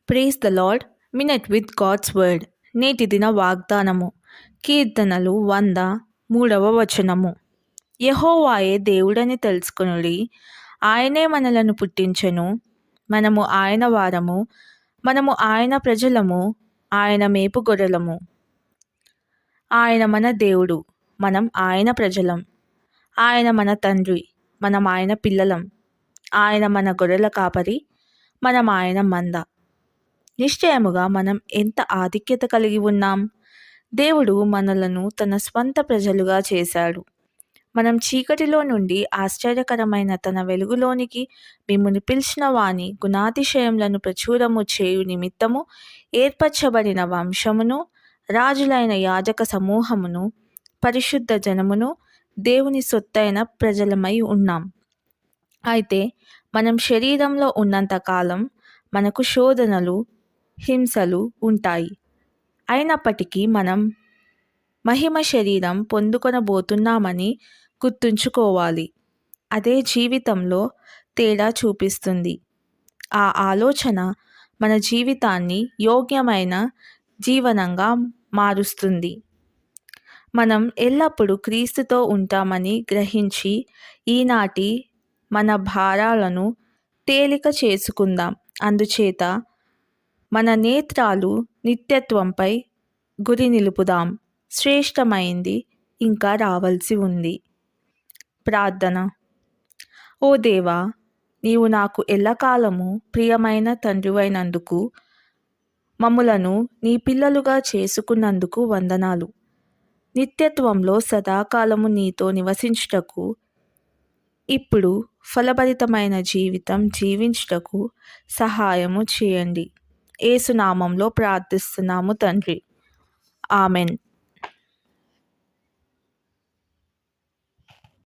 Praise the Lord. Minute with God's word. నేటి దిన వాగ్దానము. కీర్తనలు 103 యెహోవాయే దేవుడని తెలుసుకొనుడి. ఆయనే మనలను పుట్టించెను. మనము ఆయన వారము, మనము ఆయన ప్రజలము, ఆయన మేపు గొర్రెలము. ఆయన మన దేవుడు, మనం ఆయన ప్రజలం. ఆయన మన తండ్రి, మనం ఆయన పిల్లలం. ఆయన మన గొర్రెల కాపరి, మనం ఆయన మంద. నిశ్చయముగా మనం ఎంత ఆధిక్యత కలిగి ఉన్నాం. దేవుడు మనలను తన స్వంత ప్రజలుగా చేశాడు. మనం చీకటిలో నుండి ఆశ్చర్యకరమైన తన వెలుగులోనికి మిమ్మును పిలిచిన వాని గుణాతిశయములను ప్రచురము చేయు నిమిత్తము ఏర్పరచబడిన వంశమును, రాజులైన యాజక సమూహమును, పరిశుద్ధ జనమును, దేవుని సొత్తైన ప్రజలమై ఉన్నాం. అయితే మనం శరీరంలో ఉన్నంతకాలం మనకు శోధనలు, హింసలు ఉంటాయి. అయినప్పటికీ మనం మహిమ శరీరం పొందుకొనబోతున్నామని గుర్తుంచుకోవాలి. అదే జీవితంలో తేడా చూపిస్తుంది. ఆ ఆలోచన మన జీవితాన్ని యోగ్యమైన జీవనంగా మారుస్తుంది. మనం ఎల్లప్పుడూ క్రీస్తుతో ఉంటామని గ్రహించి ఈనాటి మన భారాలను తేలిక చేసుకుందాం. అందుచేత మన నేత్రాలు నిత్యత్వంపై గురి నిలుపుదాం. శ్రేష్టమైంది ఇంకా రావాల్సి ఉంది. ప్రార్థన. ఓ దేవా, నీవు నాకు ఎల్లకాలము ప్రియమైన తండ్రివైనందుకు, మమ్ములను నీ పిల్లలుగా చేసుకున్నందుకు వందనాలు. నిత్యత్వంలో సదాకాలము నీతో నివసించుటకు, ఇప్పుడు ఫలభరితమైన జీవితం జీవించుటకు సహాయము చేయండి. యేసు నామంలో ప్రార్థిస్తున్నాము తండ్రి. ఆమెన్.